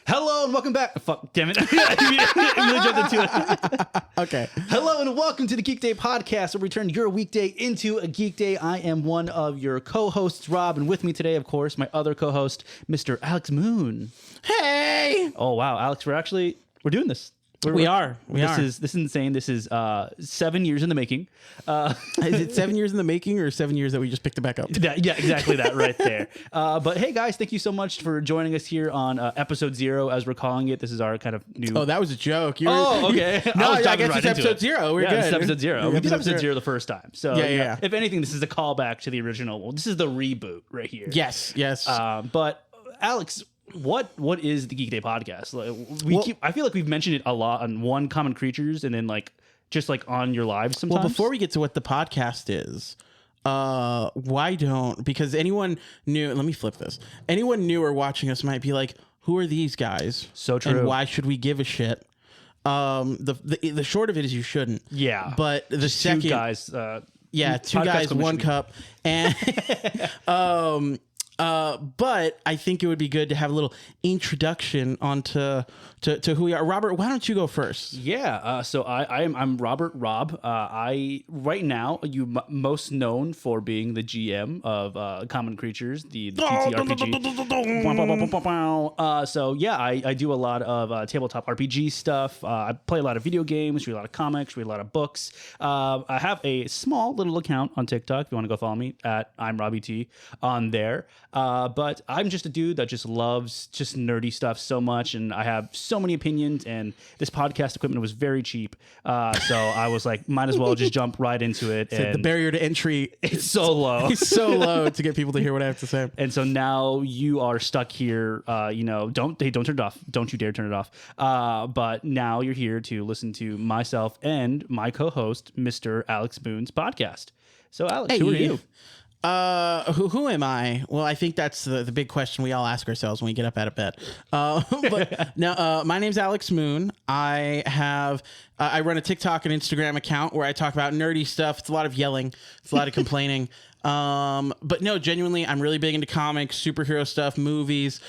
Hello and welcome back. Fuck, damn it. I really jumped into it. Okay. Hello and welcome to the Geekday Podcast, where we turn your weekday into a geek day. I am one of your co-hosts, Rob, and with me today, of course, my other co-host, Mr. Alex Moon. Hey. Oh, wow. Alex, we're doing this. We are. This is insane. This is 7 years in the making. Is it 7 years in the making or 7 years that we just picked it back up? Yeah, exactly that right there. But hey, guys, thank you so much for joining us here on episode 0, as we're calling it. This is our kind of new... Oh, that was a joke. Okay. I guess it's episode 0. We're good. This is episode 0. We did episode 0 the first time. So Yeah. If anything, this is a callback to the original. Well, this is the reboot right here. Yes. But Alex... What is the Geekday Podcast? I feel like we've mentioned it a lot on One Common Creatures, and then just on your lives sometimes. Well, before we get to what the podcast is, why don't? Because anyone new, let me flip this. Anyone new or watching us might be like, "Who are these guys?" So true. And why should we give a shit? The short of it is you shouldn't. Yeah. But the just second, two guys. two guys, one cup, and but I think it would be good to have a little introduction onto to who we are. Robert, why don't you go first? Yeah. So I'm Robert Robb. I right now most known for being the GM of Common Creatures, the TTRPG. So yeah, I do a lot of tabletop RPG stuff. I play a lot of video games, read a lot of comics, read a lot of books. I have a small little account on TikTok if you want to go follow me at I'm Robbie T on there. But I'm just a dude that just loves just nerdy stuff so much, and I have so many opinions, and this podcast equipment was very cheap. So I was like, might as well just jump right into it. And the barrier to entry it's so low. It's so low to get people to hear what I have to say. And so now you are stuck here. Don't turn it off. Don't you dare turn it off. But now you're here to listen to myself and my co-host, Mr. Alex Moon's podcast. So Alex, who are you? Who am I? Well, I think that's the big question we all ask ourselves when we get up out of bed. But no, my name's Alex Moon. I run a TikTok and Instagram account where I talk about nerdy stuff. It's a lot of yelling. It's a lot of complaining. But no, genuinely, I'm really big into comics, superhero stuff, movies,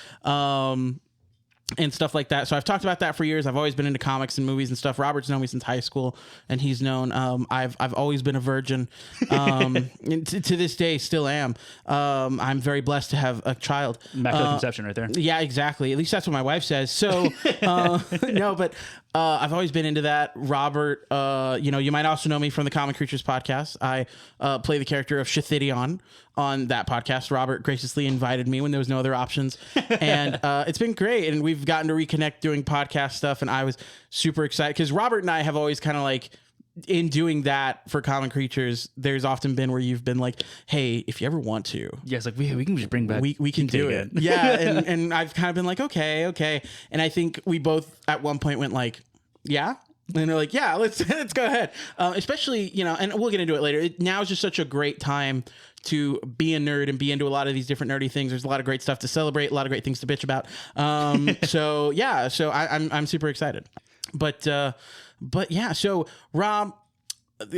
and stuff like that. So I've talked about that for years. I've always been into comics and movies and stuff. Robert's known me since high school, and he's known I've always been a virgin. And to this day, still am. I'm very blessed to have a child. Immaculate conception right there. Yeah, exactly. At least that's what my wife says. So no, but I've always been into that. Robert, you might also know me from the Common Creatures podcast. I play the character of Shathidion on that podcast. Robert graciously invited me when there was no other options, and it's been great. And we've gotten to reconnect doing podcast stuff, and I was super excited because Robert and I have always kind of like, in doing that for Common Creatures, there's often been where you've been like, hey, if you ever want to, yeah, it's like we can just bring back we can do it. Yeah. and I've kind of been like, okay. And I think we both at one point went like, yeah. And they're like, yeah, let's go ahead. Especially, and we'll get into it later. Now is just such a great time to be a nerd and be into a lot of these different nerdy things. There's a lot of great stuff to celebrate, a lot of great things to bitch about. So I'm super excited. But yeah, so Rob,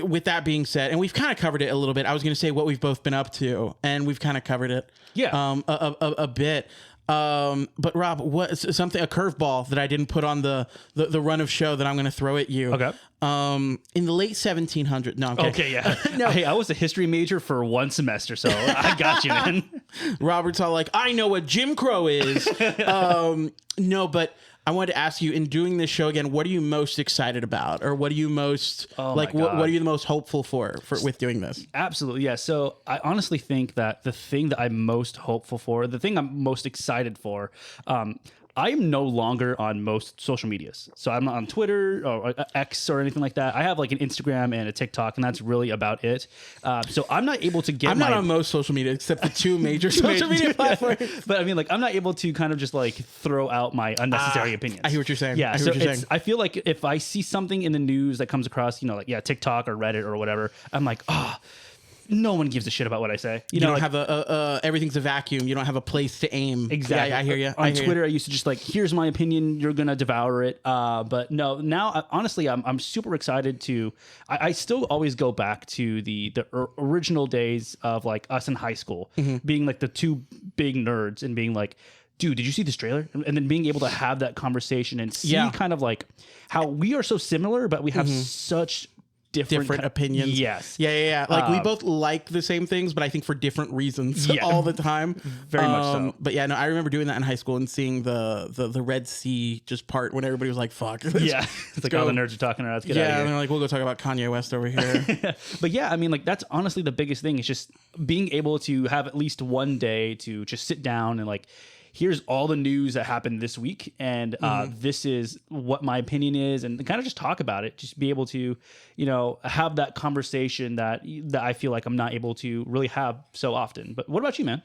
with that being said, and we've kind of covered it a little bit. I was going to say what we've both been up to, and we've kind of covered it. Yeah. A bit. But Rob, a curveball that I didn't put on the run of show that I'm going to throw at you. Okay. In the late 1700s. No, I'm kidding. Okay, yeah. No. Hey, I was a history major for one semester, so I got you, man. Robert's all like, I know what Jim Crow is. No, but I wanted to ask you, in doing this show again, what are you most excited about, or what are you most what are you the most hopeful for with doing this? Absolutely, yeah. So I honestly think that the thing that I'm most hopeful for, the thing I'm most excited for, I am no longer on most social medias. So I'm not on Twitter or X or anything like that. I have like an Instagram and a TikTok, and that's really about it. So I'm not able to get I'm not on most social media except the two major social media platforms. But I mean, I'm not able to kind of just like throw out my unnecessary opinions. I hear what you're saying. Yeah, I feel like if I see something in the news that comes across, TikTok or Reddit or whatever, I'm like, no one gives a shit about what I say. You don't have everything's a vacuum. You don't have a place to aim. Exactly. Yeah, I hear you. On Twitter, I used to just like, here's my opinion. You're going to devour it. But no, now, honestly, I'm super excited to, I still always go back to the original days of like us in high school, being like the two big nerds and being like, dude, did you see this trailer? And then being able to have that conversation and see kind of like how we are so similar, but we have such different opinions. Yes. Yeah. Like we both like the same things, but I think for different reasons all the time. Very much so. But yeah, no, I remember doing that in high school and seeing the Red Sea just part when everybody was like, fuck. It's like all the nerds are talking around. Let's get out of here. And they're like, we'll go talk about Kanye West over here. But yeah, I mean, like that's honestly the biggest thing is just being able to have at least one day to just sit down and like, here's all the news that happened this week, and this is what my opinion is, and kind of just talk about it. Just be able to, have that conversation that I feel like I'm not able to really have so often. But what about you, man?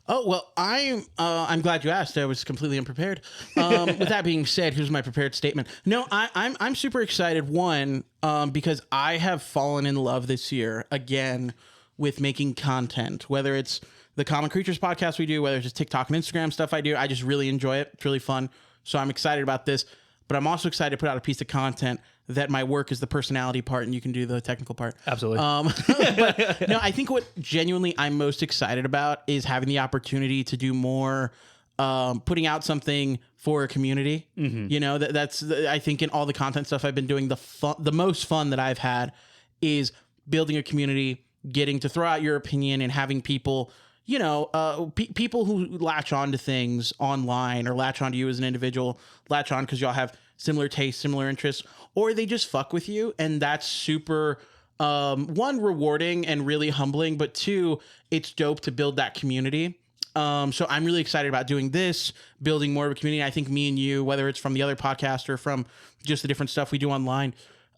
Oh, well, I'm glad you asked. I was completely unprepared. With that being said, here's my prepared statement. No, I'm super excited. One, because I have fallen in love this year again with making content, whether it's the Common Creatures podcast we do, whether it's just TikTok and Instagram stuff I do. I just really enjoy it. It's really fun. So I'm excited about this, but I'm also excited to put out a piece of content that my work is the personality part and you can do the technical part. Absolutely. But no, I think what genuinely I'm most excited about is having the opportunity to do more, putting out something for a community. That's I think in all the content stuff I've been doing, the most fun that I've had is building a community, getting to throw out your opinion and having people, people who latch on to things online or latch on to you as an individual, latch on because y'all have similar tastes, similar interests, or they just fuck with you. And that's super, one, rewarding and really humbling, but two, it's dope to build that community. So I'm really excited about doing this, building more of a community. I think me and you, whether it's from the other podcast or from just the different stuff we do online,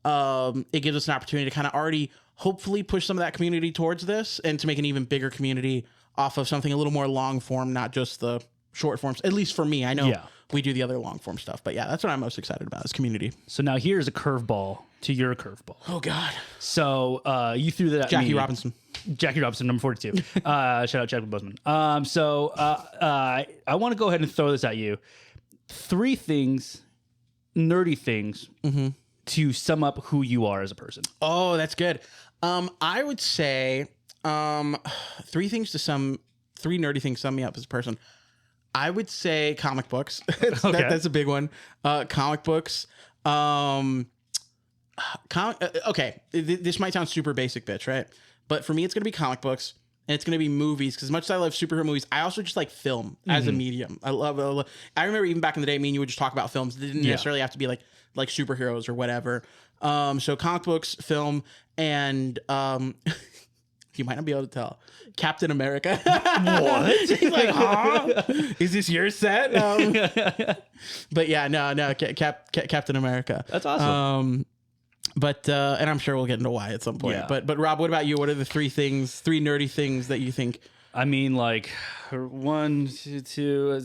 it gives us an opportunity to kind of already hopefully push some of that community towards this and to make an even bigger community off of something a little more long form, not just the short forms. At least for me, I know we do the other long form stuff, but yeah, that's what I'm most excited about is community. So now here's a curveball to your curveball. Oh God. So you threw that at Jackie me. Robinson, number 42. Shout out Chadwick Boseman. So I want to go ahead and throw this at you. 3 things, nerdy things, to sum up who you are as a person. Oh, that's good. I would say 3 nerdy things sum me up as a person. I would say comic books. That's a big one. Comic books. Okay, this might sound super basic, bitch, right? But for me, it's going to be comic books. And it's going to be movies, because as much as I love superhero movies, I also just like film as a medium. I remember even back in the day, me and you would just talk about films. It didn't necessarily have to be like superheroes or whatever. So comic books, film, and you might not be able to tell, Captain America. What? He's like, huh? Is this your set? But yeah, no, Captain America. That's awesome. But and I'm sure we'll get into why at some point. Yeah. But Rob, what about you? What are the 3 nerdy things that you think? I mean, like 1, 2.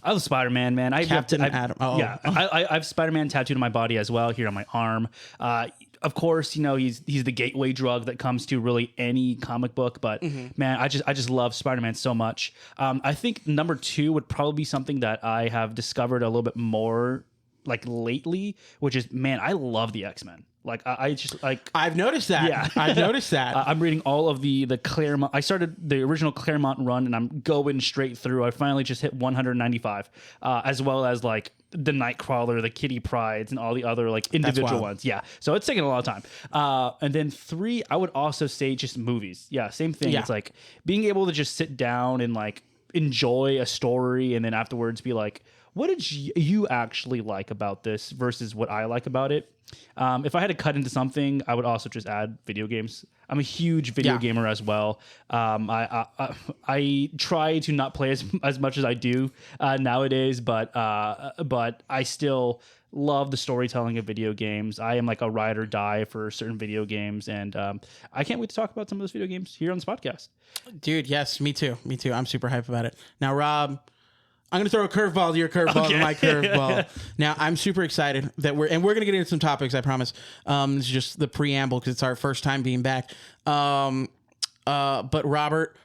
I love Spider-Man, man. Adam. Oh. Yeah, I have Spider-Man tattooed on my body as well, here on my arm. Of course, he's the gateway drug that comes to really any comic book. But man, I just love Spider-Man so much. I think number 2 would probably be something that I have discovered a little bit more like lately, which is, man, I love the X-Men. Like I just like I've noticed that. Yeah. I've noticed that. I'm reading all of the Claremont. I started the original Claremont run, and I'm going straight through. I finally just hit 195, as well as like the Nightcrawler, the Kitty Prydes, and all the other like individual ones. Yeah, so it's taking a lot of time. And then 3, I would also say just movies. Yeah, same thing. Yeah. It's like being able to just sit down and like enjoy a story, and then afterwards be like, what did you actually like about this versus what I like about it? If I had to cut into something, I would also just add video games. I'm a huge video gamer as well. I try to not play as much as I do nowadays, but I still love the storytelling of video games. I am like a ride or die for certain video games, and I can't wait to talk about some of those video games here on this podcast. Dude, yes, me too. I'm super hyped about it. Now, Rob, I'm going to throw a curveball to your curveball to my curveball. Now, I'm super excited that we're going to get into some topics, I promise. This is just the preamble because it's our first time being back. But Robert,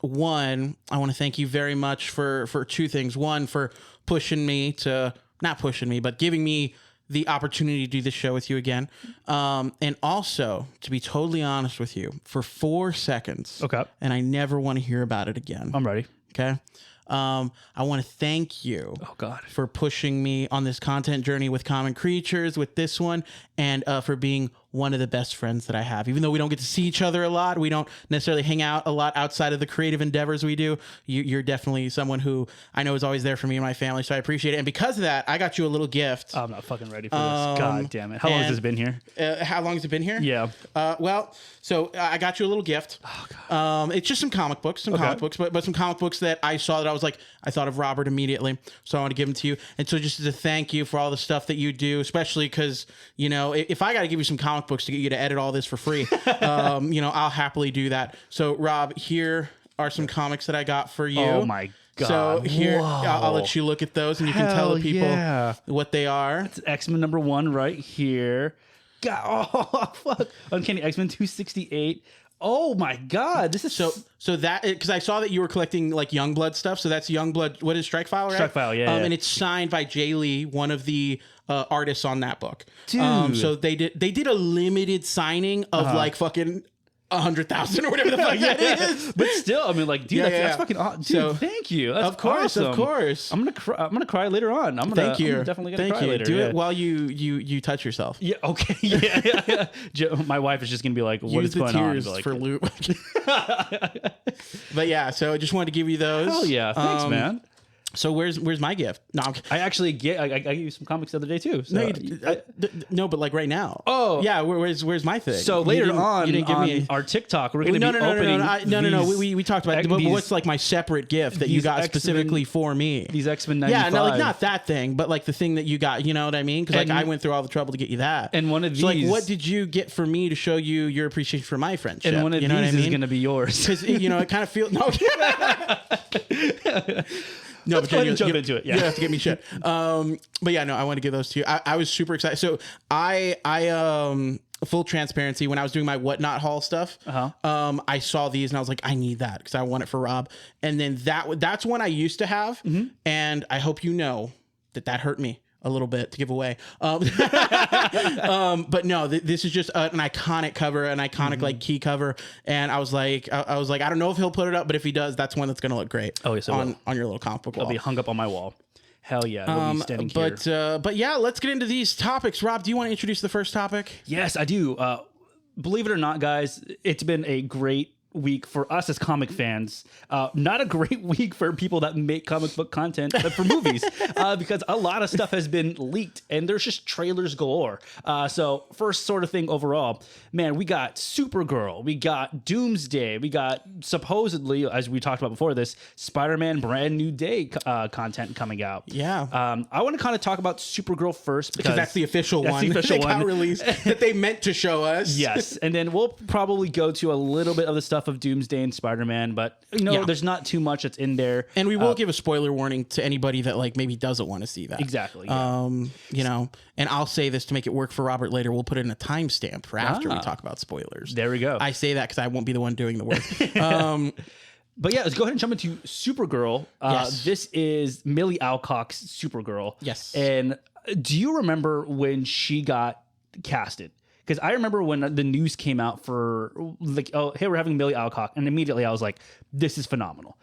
one, I want to thank you very much for 2 things. One, for not pushing me, but giving me the opportunity to do this show with you again. And also, to be totally honest with you, for 4 seconds. Okay. And I never want to hear about it again. I'm ready. Okay. I want to thank you for pushing me on this content journey with Common Creatures, with this one, and for being one of the best friends that I have. Even though we don't get to see each other a lot, we don't necessarily hang out a lot outside of the creative endeavors we do, you're definitely someone who I know is always there for me and my family, so I appreciate it. And because of that, I got you a little gift. I'm not fucking ready for this. God damn it. How long has this been here? How long has it been here? Yeah. So I got you a little gift. Oh, God. It's just some comic books, but some comic books that I saw that I was like, I thought of Robert immediately, so I want to give them to you. And so just as a thank you for all the stuff that you do, especially because, you know, if I got to give you some comic books to get you to edit all this for free, you know, I'll happily do that. So Rob, here are some comics that I got for you. Oh my God. So here, I'll let you look at those and you can tell the people what they are. It's X-Men #1 right here. God, oh, fuck. Uncanny X-Men 268. Oh my God, this is so that because I saw that you were collecting like Youngblood stuff. So that's Youngblood. What is Strike File? Right? Strike File, yeah. And it's signed by Jay Lee, one of the artists on that book. Dude. So they did a limited signing of like fucking 100,000 or whatever the fuck that is. But still, I mean, like, dude, that's fucking awesome. Dude, So, thank you. That's of course, awesome. of course. I'm gonna cry later on. Thank you. I'm definitely gonna Thank cry you. later. Do it while you touch yourself. Yeah. Okay. Yeah. My wife is just gonna be like, "What Use is going the on?" tears Like, for loop. But yeah, so I just wanted to give you those. hell yeah! Thanks, man. So where's my gift? No, I actually I gave you some comics the other day too. So no, but like right now. Oh. Yeah. Where's my thing? So You later didn't- on, you didn't give on me our TikTok, we're gonna be opening. No. We talked about it. But what's like my separate gift that you these got X-Men- specifically for me? These X-Men 95. Yeah, no, like not that thing, but like the thing that you got. You know what I mean? Because like And- I went through all the trouble to get you that. And one of So like, these- what did you get for me to show you your appreciation for my friendship? And one of you know these what I mean? is gonna be yours. Because you know it kind of feels no. No, Let's go ahead and jump into it. Yeah. You have to give me shit. But yeah, no, I want to give those to you. I was super excited. So I full transparency, when I was doing my Whatnot haul stuff, I saw these and I was like, I need that because I want it for Rob. And then that's one I used to have, and I hope you know that hurt me a little bit to give away. But no, this is just an iconic cover, an iconic like key cover. And I was like, I don't know if he'll put it up, but if he does, that's one that's going to look great. Oh, yes, it will. On your little comic book wall. It'll be hung up on my wall. Hell yeah. It'll be standing here. But yeah, let's get into these topics. Rob, do you want to introduce the first topic? Yes, I do. Believe it or not, guys, it's been a great week for us as comic fans. Not a great week for people that make comic book content for movies, because a lot of stuff has been leaked and there's just trailers galore. So first sort of thing overall, man, we got Supergirl, we got Doomsday, we got supposedly, as we talked about before this, Spider-Man Brand New Day content coming out. Yeah. I want to kind of talk about Supergirl first because that's the official one. The official that one got released that they meant to show us. Yes, and then we'll probably go to a little bit of the stuff of Doomsday and Spider-Man, but there's not too much that's in there. And we will give a spoiler warning to anybody that like maybe doesn't want to see that. Exactly. Yeah. You know, and I'll say this to make it work for Robert later. We'll put in a timestamp for after we talk about spoilers. There we go. I say that because I won't be the one doing the work. But yeah, let's go ahead and jump into Supergirl. Yes. This is Millie Alcock's Supergirl. Yes. And do you remember when she got casted? Because I remember when the news came out for like, oh, hey, we're having Millie Alcock, and immediately I was like, this is phenomenal.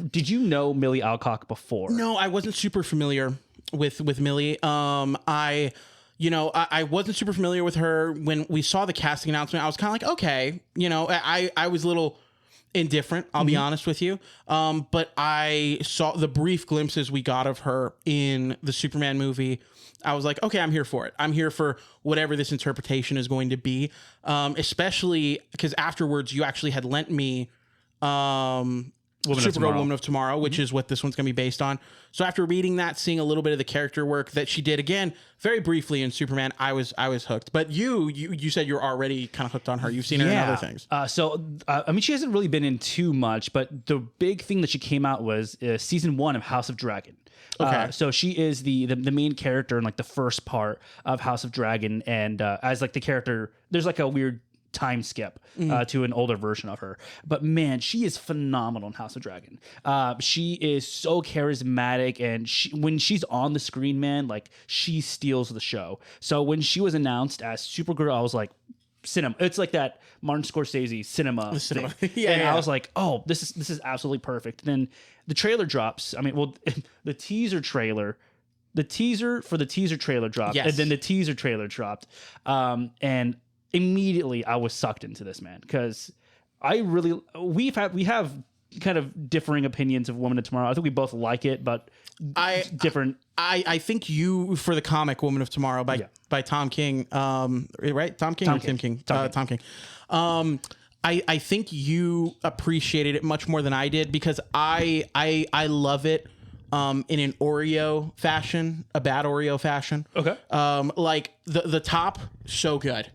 Did you know Millie Alcock before? No, I wasn't super familiar with Millie. I wasn't super familiar with her when we saw the casting announcement. I was kind of like, okay, I was a little indifferent, I'll be honest with you. But I saw the brief glimpses we got of her in the Superman movie. I was like, okay, I'm here for it. I'm here for whatever this interpretation is going to be. Especially because afterwards you actually had lent me Supergirl Woman of Tomorrow, which is what this one's going to be based on. So after reading that, seeing a little bit of the character work that she did, again, very briefly in Superman, I was hooked. But you said you're already kind of hooked on her. You've seen her in other things. I mean, she hasn't really been in too much, but the big thing that she came out was season 1 of House of Dragon. Okay. So she is the main character in like the first part of House of Dragon, and as like the character, there's like a weird time skip to an older version of her. But man, she is phenomenal in House of Dragon. She is so charismatic, and when she's on the screen, man, like she steals the show. So when she was announced as Supergirl, I was like, cinema. It's like that Martin Scorsese cinema. Thing. Yeah, and yeah. I was like, oh, this is absolutely perfect. Then the trailer drops. I mean, well, the teaser trailer dropped, Yes. and then the teaser trailer dropped, and immediately I was sucked into this, man, because we have kind of differing opinions of Woman of Tomorrow. I think we both like it, but different. I think you, for the comic Woman of Tomorrow by Tom King, right? Tom King or Tim King? Tom King. I think you appreciated it much more than I did, because I love it in an Oreo fashion, a bad Oreo fashion. Okay. Like the top, so good.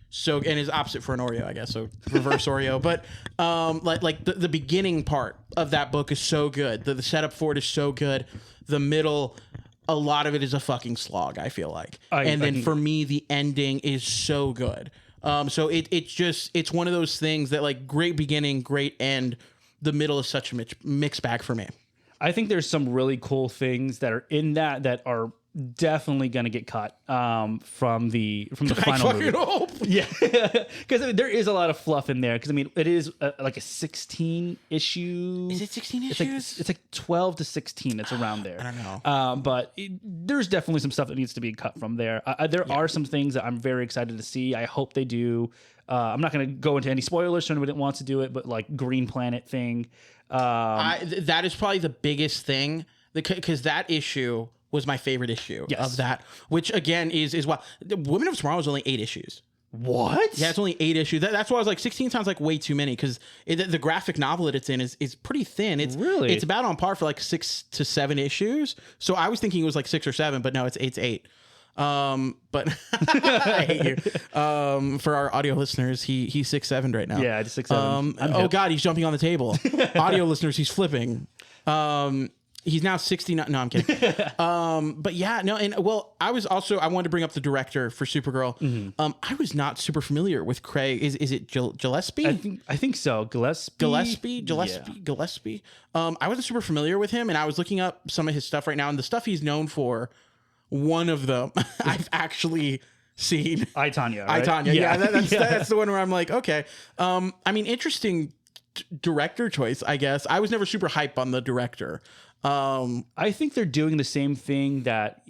So, and is opposite for an Oreo, I guess. So reverse Oreo. But like the beginning part of that book is so good. The setup for it is so good. The middle, a lot of it is a fucking slog, I feel like. And then for me, the ending is so good. So it's one of those things that, like, great beginning, great end. The middle is such a mixed bag for me. I think there's some really cool things that are in that are definitely going to get cut from the final movie. Hope. Yeah, because I mean, there is a lot of fluff in there. Because I mean, it is like a 16 issue. Is it 16 issues? It's like 12 to 16. It's around there. I don't know. But there's definitely some stuff that needs to be cut from there. There are some things that I'm very excited to see. I hope they do. I'm not going to go into any spoilers, so anybody that wants to do it. But like Green Planet thing. That is probably the biggest thing, because that issue was my favorite issue of that, which again is why Women of Tomorrow is only 8 issues. What? Yeah, it's only 8 issues. That's why I was like, 16 sounds like way too many, because the graphic novel that it's in is pretty thin. It's about on par for like 6 to 7 issues. So I was thinking it was like 6 or 7, but no, it's 8. But I hate you. For our audio listeners, he's 6'7" right now. Yeah, just 6'7". Oh God, he's jumping on the table. Audio listeners, he's flipping. He's now 69. No, I'm kidding. But yeah, no. And well, I wanted to bring up the director for Supergirl. Mm-hmm. I was not super familiar with Craig. Is it Gillespie? I think so. Gillespie. Gillespie. I wasn't super familiar with him, and I was looking up some of his stuff right now, and the stuff he's known for, one of them I've actually seen. I, Tonya. Right? Yeah, that's the one where I'm like, okay. I mean, interesting director choice, I guess. I was never super hype on the director. I think they're doing the same thing that,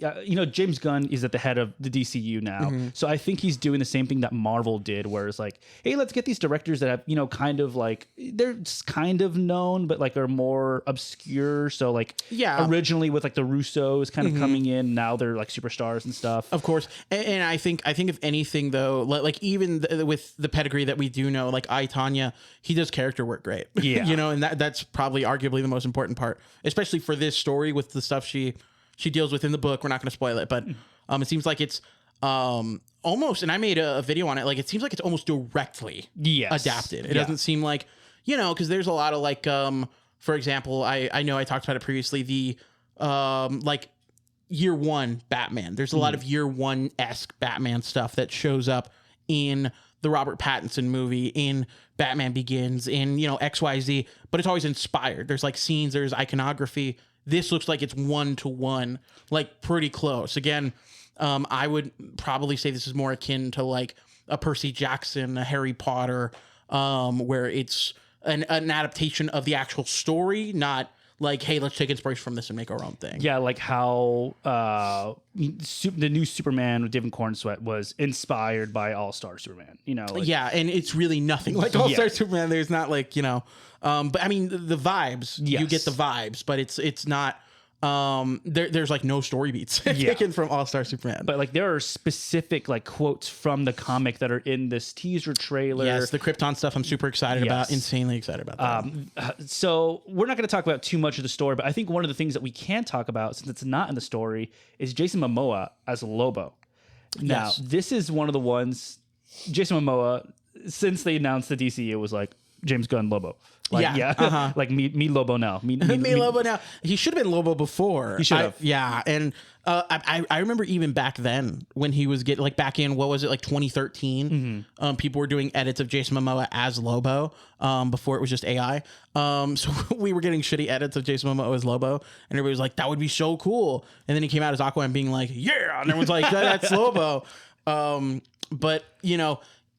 James Gunn is at the head of the DCU now. Mm-hmm. So I think he's doing the same thing that Marvel did, where it's like, hey, let's get these directors that have, kind of like, they're just kind of known, but like are more obscure. So like, originally with like the Russos kind of coming in, now they're like superstars and stuff. Of course. And I think if anything though, like even with the pedigree that we do know, like I, Tonya, he does character work great. Yeah. And that's probably arguably the most important part, especially for this story with the stuff she deals with in the book. We're not going to spoil it, but it seems like it's almost, and I made a video on it, like it seems like it's almost directly adapted. It doesn't seem like, because there's a lot of like, for example, I know I talked about it previously, the like year one Batman. There's a lot of year one-esque Batman stuff that shows up in the Robert Pattinson movie, in Batman Begins, in XYZ, but it's always inspired. There's like scenes, there's iconography. This looks like it's 1-to-1, like pretty close. Again, I would probably say this is more akin to like a Percy Jackson, a Harry Potter, where it's an adaptation of the actual story, not like, hey, let's take inspiration from this and make our own thing. Yeah, like how the new Superman with David Cornsweet was inspired by All-Star Superman. Yeah, and it's really nothing like All-Star Superman. There's not like, but I mean the vibes. Yes. You get the vibes, but it's not. There's like no story beats taken from All-Star Superman. But like there are specific like quotes from the comic that are in this teaser trailer. Yes, the Krypton stuff I'm super excited about, insanely excited about that. So we're not going to talk about too much of the story, but I think one of the things that we can talk about, since it's not in the story, is Jason Momoa as Lobo. Now, this is one of the ones, Jason Momoa, since they announced the DCU, was like, James Gunn Lobo. Like, like me Lobo now. Me Lobo now. He should have been Lobo before. He should have. Yeah, and I remember even back then when he was getting like back in, what was it, like 2013? People were doing edits of Jason Momoa as Lobo before it was just AI. So we were getting shitty edits of Jason Momoa as Lobo, and everybody was like, "That would be so cool." And then he came out as Aquaman, being like, "Yeah," and everyone's like, "That's Lobo." But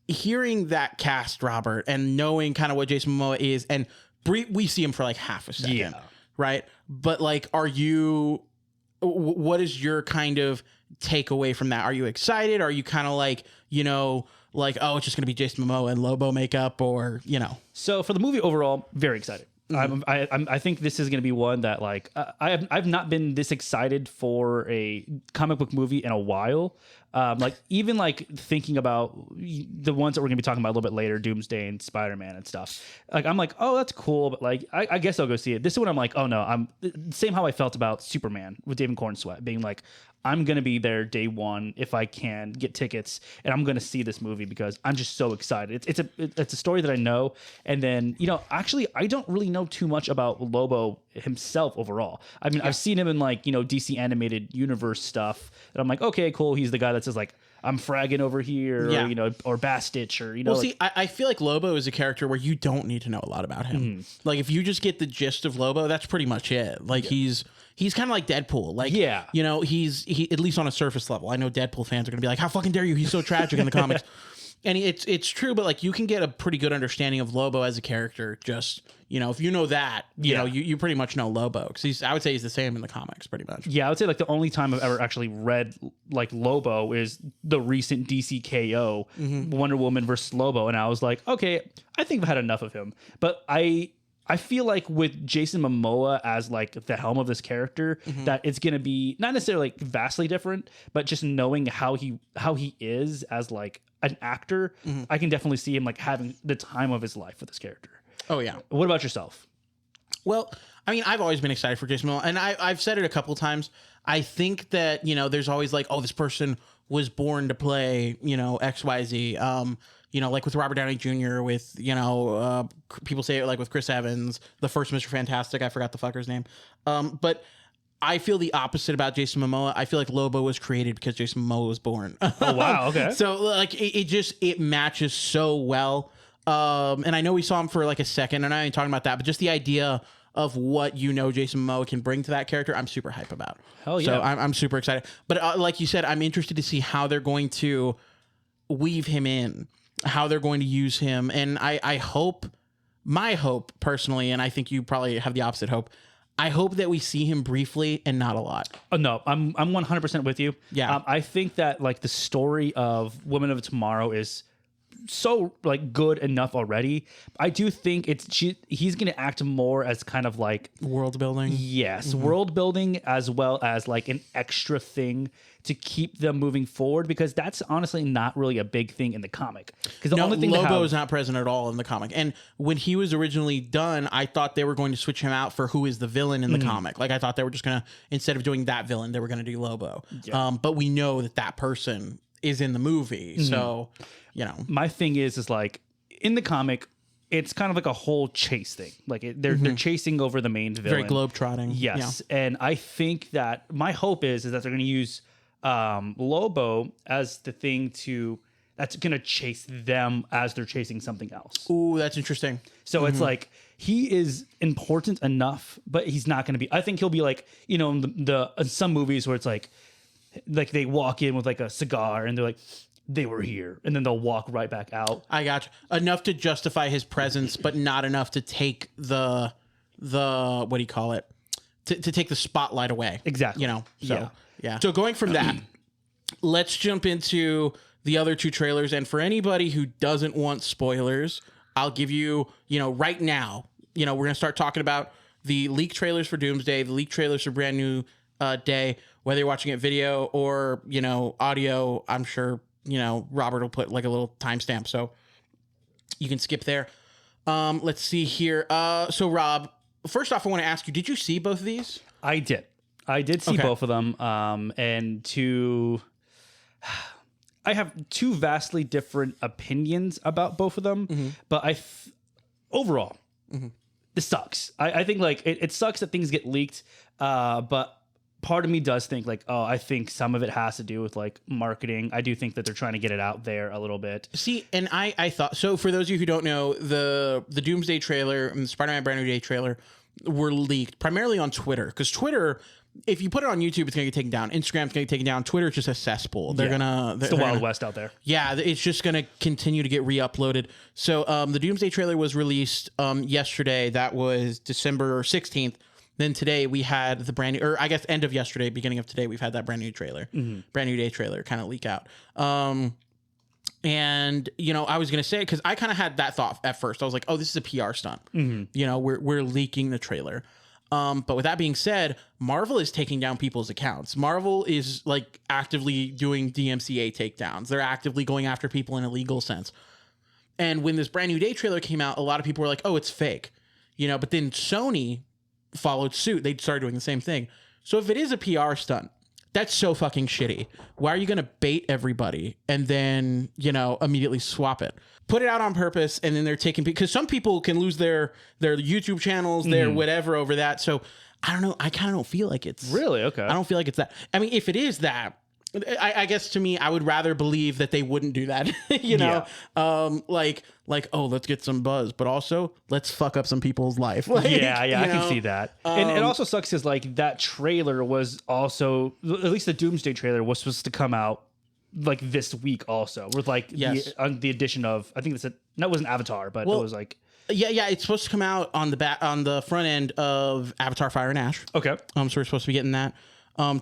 hearing that cast, Robert, and knowing kind of what Jason Momoa is, and we see him for like half a second, right? But like, what is your kind of takeaway from that? Are you excited? Are you kind of like, like, oh, it's just going to be Jason Momoa and Lobo makeup, or, So for the movie overall, very excited. I think this is going to be one that like I've not been this excited for a comic book movie in a while. Like even like thinking about the ones that we're going to be talking about a little bit later, Doomsday and Spider-Man and stuff. Like I'm like, oh, that's cool, but like I guess I'll go see it. This is when I'm like, oh no, I'm same how I felt about Superman with David Cornsweet, being like, I'm going to be there day one if I can get tickets, and I'm going to see this movie because I'm just so excited. It's a story that I know. And then, actually, I don't really know too much about Lobo himself overall. I mean, I've seen him in like, DC animated universe stuff, and I'm like, okay, cool. He's the guy that says like, I'm fragging over here, or Bastitch, or, Well, see, I feel like Lobo is a character where you don't need to know a lot about him. Like, if you just get the gist of Lobo, that's pretty much it. Like, he's kind of like Deadpool. Like, he at least on a surface level. I know Deadpool fans are going to be like, how fucking dare you? He's so tragic in the comics. And it's true, but like, you can get a pretty good understanding of Lobo as a character. Just, if you know that, you pretty much know Lobo, because I would say he's the same in the comics pretty much. Yeah, I would say like the only time I've ever actually read like Lobo is the recent DC KO, Wonder Woman versus Lobo. And I was like, okay, I think I've had enough of him. But I feel like with Jason Momoa as like the helm of this character, that it's going to be not necessarily like vastly different, but just knowing how he is as like an actor, I can definitely see him like having the time of his life with this character. Oh yeah. What about yourself? Well, I mean, I've always been excited for Jason Momoa, and I've said it a couple times. I think that, there's always like, oh, this person was born to play, XYZ. Like with Robert Downey Jr., with, people say it like with Chris Evans, the first Mr. Fantastic. I forgot the fucker's name. But I feel the opposite about Jason Momoa. I feel like Lobo was created because Jason Momoa was born. Oh, wow. Okay. So like it matches so well. And I know we saw him for like a second, and I ain't talking about that, but just the idea of what Jason Momoa can bring to that character, I'm super hype about. Hell yeah. So I'm super excited. But like you said, I'm interested to see how they're going to weave him in, how they're going to use him. And I hope, my hope personally, and I think you probably have the opposite hope, I hope that we see him briefly and not a lot. Oh, no, I'm 100% with you. Yeah. I think that like the story of Women of Tomorrow is so like good enough already. I do think he's going to act more as kind of like world building. Yes, world building, as well as like an extra thing to keep them moving forward, because that's honestly not really a big thing in the comic. Because the only thing Lobo is not present at all in the comic. And when he was originally done, I thought they were going to switch him out for who is the villain in the comic. Like I thought they were just going to, instead of doing that villain, they were going to do Lobo. Yeah. But we know that person is in the movie. So, my thing is like in the comic, it's kind of like a whole chase thing. Like they're chasing over the main villain. Very globetrotting. Yes. Yeah. And I think that my hope is that they're going to use Lobo as the thing that's going to chase them as they're chasing something else. Ooh, that's interesting. So it's like, he is important enough, but he's not going to be, I think he'll be like, in some movies where it's like they walk in with like a cigar and they're like, they were here, and then they'll walk right back out. I got you. Enough to justify his presence, but not enough to take the what do you call it? To take the spotlight away. Exactly. So yeah. So going from that, let's jump into the other two trailers. And for anybody who doesn't want spoilers, I'll give you, right now, we're gonna start talking about the leaked trailers for Doomsday, the leaked trailers for Brand New Day, whether you're watching it video or audio. I'm sure Robert will put like a little timestamp, so you can skip there. Let's see here. So Rob, first off, I want to ask you, did you see both of these? I did see both of them. And I have two vastly different opinions about both of them, but overall, this sucks. I think like it sucks that things get leaked, but part of me does think like, oh, I think some of it has to do with like marketing. I do think that they're trying to get it out there a little bit. See, and I thought, so for those of you who don't know, the Doomsday trailer and the Spider-Man Brand New Day trailer were leaked primarily on Twitter, because Twitter, if you put it on YouTube, it's going to get taken down. Instagram's going to get taken down. Twitter's just a cesspool. It's the Wild West out there. Yeah, it's just going to continue to get re-uploaded. So the Doomsday trailer was released yesterday. That was December 16th. Then today we had the brand new, or I guess end of yesterday, beginning of today, we've had that brand new trailer, Brand New Day trailer kind of leak out. And, you know, I was going to say, because I kind of had that thought at first. I was like, oh, this is a PR stunt. You know, we're leaking the trailer. But with that being said, Marvel is taking down people's accounts. Marvel is like actively doing DMCA takedowns. They're actively going after people in a legal sense. And when this Brand New Day trailer came out, a lot of people were like, oh, it's fake. You know, but then Sony followed suit. They started doing the same thing. So if it is a PR stunt, that's so fucking shitty. Why are you going to bait everybody and then, you know, immediately swap it? Put it out on purpose, and then they're taking, because some people can lose their YouTube channels, their whatever over that. So I don't know. I kind of don't feel like it's really okay. I don't feel like it's that. I mean, if it is that, I guess to me, I would rather believe that they wouldn't do that. You know, like, oh, let's get some buzz, but also let's fuck up some people's life. Like, yeah, I can see that. And it also sucks because like that trailer was also, at least the Doomsday trailer was supposed to come out like this week also, with like the addition of, I think it wasn't Avatar, but it was like. Yeah, it's supposed to come out on the front end of Avatar: Fire and Ash. Okay. So we're supposed to be getting that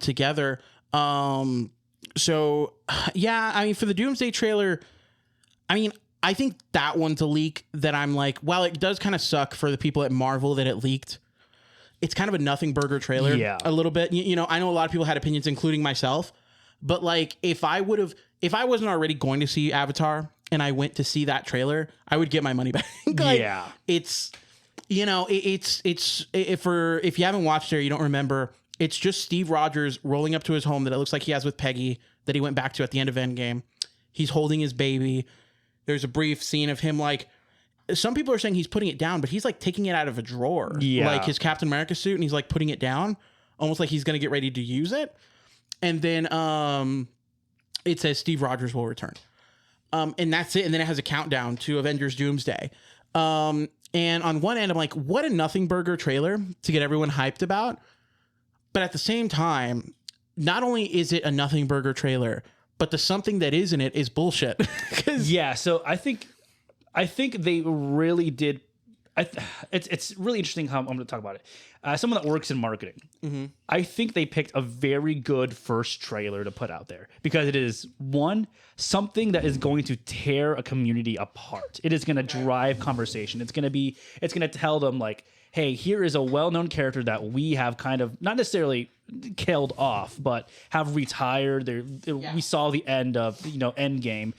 together. So yeah, I mean, for the Doomsday trailer, I mean, I think that one's a leak that I'm like, while it does kind of suck for the people at Marvel that it leaked, it's kind of a nothing burger trailer. Yeah. A little bit. You know, I know a lot of people had opinions, including myself, but like if I wasn't already going to see Avatar and I went to see that trailer, I would get my money back. Like, yeah. It's, you know, if you haven't watched it or you don't remember, it's just Steve Rogers rolling up to his home that it looks like he has with Peggy that he went back to at the end of Endgame. He's holding his baby. There's a brief scene of him, like, some people are saying he's putting it down, but he's like taking it out of a drawer, like his Captain America suit, and he's like putting it down, almost like he's going to get ready to use it. And then it says Steve Rogers will return. And that's it. And then it has a countdown to Avengers Doomsday. And on one end, I'm like, what a nothing burger trailer to get everyone hyped about. But at the same time, not only is it a nothing burger trailer, but the something that is in it is bullshit. Yeah, so I think they really did. It's really interesting how I'm going to talk about it. Someone that works in marketing, I think they picked a very good first trailer to put out there, because it is something that is going to tear a community apart. It is going to drive conversation. It's going to tell them like, hey, here is a well-known character that we have kind of not necessarily killed off, but have retired. We saw the end of Endgame,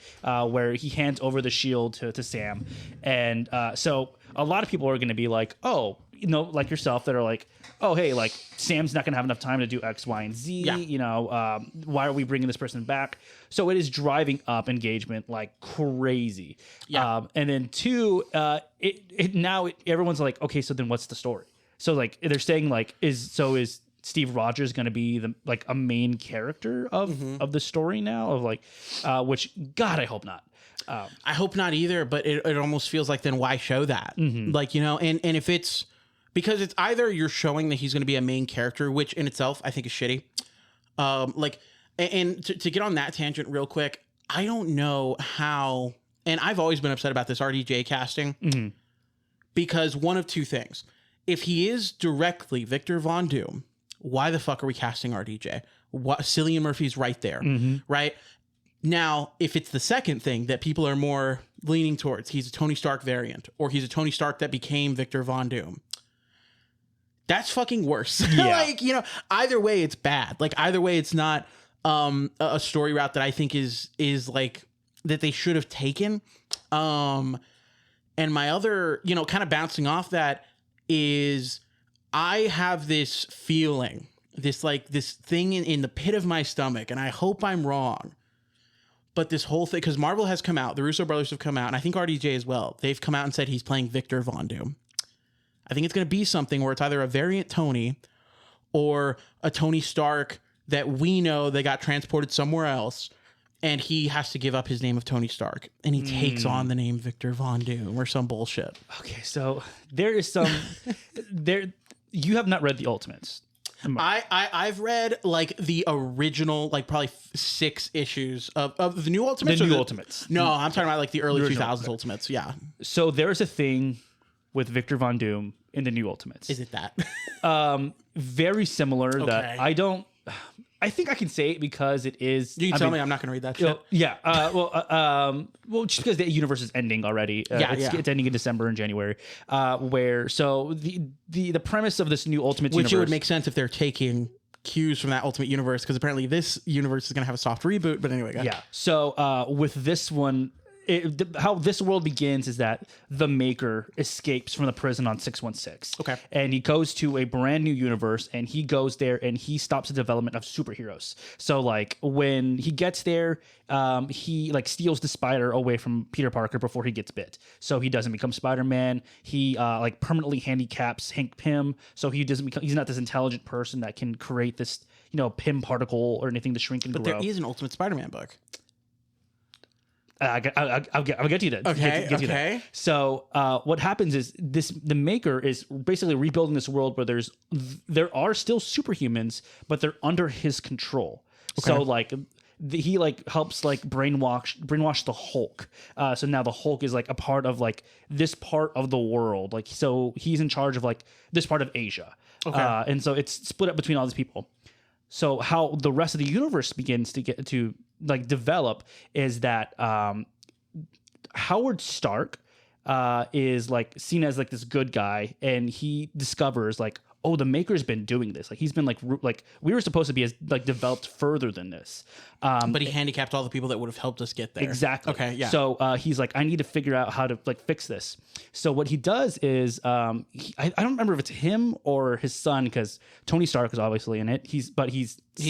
where he hands over the shield to Sam, and so a lot of people are going to be like, oh, like yourself, that are like, oh, hey, like Sam's not going to have enough time to do X, Y, and Z. Yeah. Why are we bringing this person back? So it is driving up engagement like crazy. Yeah. And then two, everyone's like, okay, so then what's the story? So like they're saying like, is Steve Rogers going to be a main character of the story now, of like, which God, I hope not. I hope not either, but it almost feels like, then why show that? Like, and if it's, because it's either you're showing that he's going to be a main character, which in itself I think is shitty. And to get on that tangent real quick, I don't know how, and I've always been upset about this RDJ casting, because one of two things. If he is directly Victor Von Doom, why the fuck are we casting RDJ? Cillian Murphy's right there, right? Now, if it's the second thing that people are more leaning towards, he's a Tony Stark variant, or he's a Tony Stark that became Victor Von Doom, that's fucking worse. Yeah. Either way, it's bad. Like, either way, it's not a story route that I think is like that they should have taken. And my other, kind of bouncing off that is, I have this feeling, this thing in the pit of my stomach, and I hope I'm wrong. But this whole thing, because Marvel has come out, the Russo brothers have come out, and I think RDJ as well. They've come out and said he's playing Victor Von Doom. I think it's going to be something where it's either a variant Tony, or a Tony Stark that we know they got transported somewhere else, and he has to give up his name of Tony Stark, and he takes on the name Victor Von Doom or some bullshit. Okay, so there is some there. You have not read the Ultimates. I've read like the original, like probably 6 issues of the new Ultimates. The new Ultimates. No, I'm talking about like the early original, 2000s Ultimates. Yeah. So there's a thing with Victor Von Doom in the new Ultimates. Is it that? Very similar. Okay. That I think I can say it because it is. You can tell me I'm not going to read that shit. Yeah. Well, just because the universe is ending already. It's ending in December and January. The premise of this new Ultimate Which universe, it would make sense if they're taking cues from that Ultimate Universe, because apparently this universe is going to have a soft reboot. But anyway, go ahead. Yeah. So with this one, how this world begins is that the Maker escapes from the prison on 616. Okay. And he goes to a brand new universe, and he goes there and he stops the development of superheroes. So like when he gets there, he like steals the spider away from Peter Parker before he gets bit. So he doesn't become Spider-Man. He like permanently handicaps Hank Pym. So he's not this intelligent person that can create this, Pym particle or anything to shrink and grow. But there is an Ultimate Spider-Man book. I'll get to you then. Okay. Get to that. So what happens is the Maker is basically rebuilding this world where there are still superhumans, but they're under his control. Okay. So like he like helps like brainwash the Hulk. So now the Hulk is like a part of like this part of the world. Like so he's in charge of like this part of Asia. Okay. And so it's split up between all these people. So how the rest of the universe begins to get to like develop is that Howard Stark is like seen as like this good guy, and he discovers like, oh, the Maker's been doing this. Like he's been like we were supposed to be as like developed further than this. But he handicapped all the people that would have helped us get there. Exactly. Okay. Yeah. So he's like, I need to figure out how to like fix this. So what he does is, I don't remember if it's him or his son, because Tony Stark is obviously in it. He's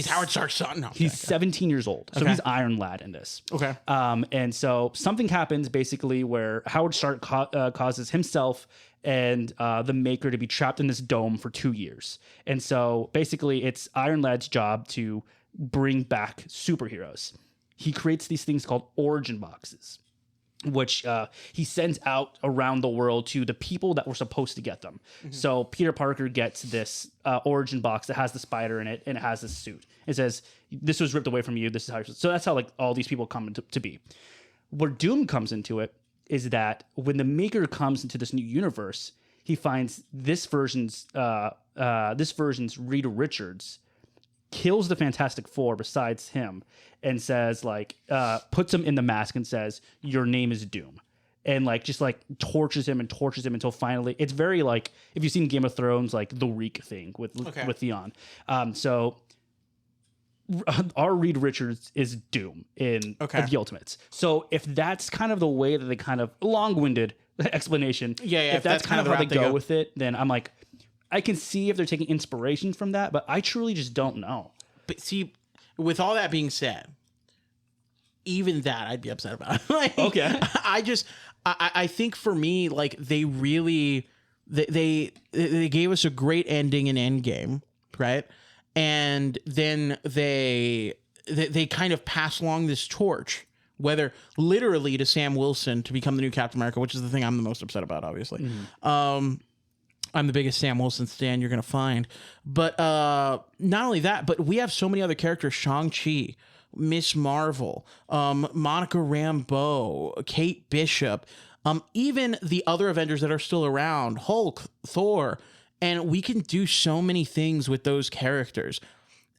Howard Stark's son. No, he's 17 years old. So he's Iron Lad in this. Okay. And so something happens basically where Howard Stark causes himself and the Maker to be trapped in this dome for 2 years. And so basically it's Iron Lad's job to bring back superheroes. He creates these things called origin boxes, which he sends out around the world to the people that were supposed to get them. Mm-hmm. So Peter Parker gets this origin box that has the spider in it, and it has this suit. It says, this was ripped away from you. This is how. So that's how like all these people come to be. Where Doom comes into it is that when the Maker comes into this new universe, he finds this version's Reed Richards kills the Fantastic Four besides him, and says like puts him in the mask and says, your name is Doom, and like just like tortures him until finally it's very like, if you've seen Game of Thrones, like the Reek thing with Theon. So our Reed Richards is Doom in the Ultimates. So if that's kind of the way that they kind of long-winded explanation, if that's kind of how they go with it, then I'm like, I can see if they're taking inspiration from that, but I truly just don't know. But see, with all that being said, even that I'd be upset about. Like, okay. I think for me, like they really, they gave us a great ending in Endgame, right? And then they kind of pass along this torch, whether literally to Sam Wilson to become the new Captain America, which is the thing I'm the most upset about, obviously. Mm-hmm. I'm the biggest Sam Wilson stan you're going to find. But not only that, but we have so many other characters. Shang-Chi, Miss Marvel, Monica Rambeau, Kate Bishop, even the other Avengers that are still around, Hulk, Thor. And we can do so many things with those characters.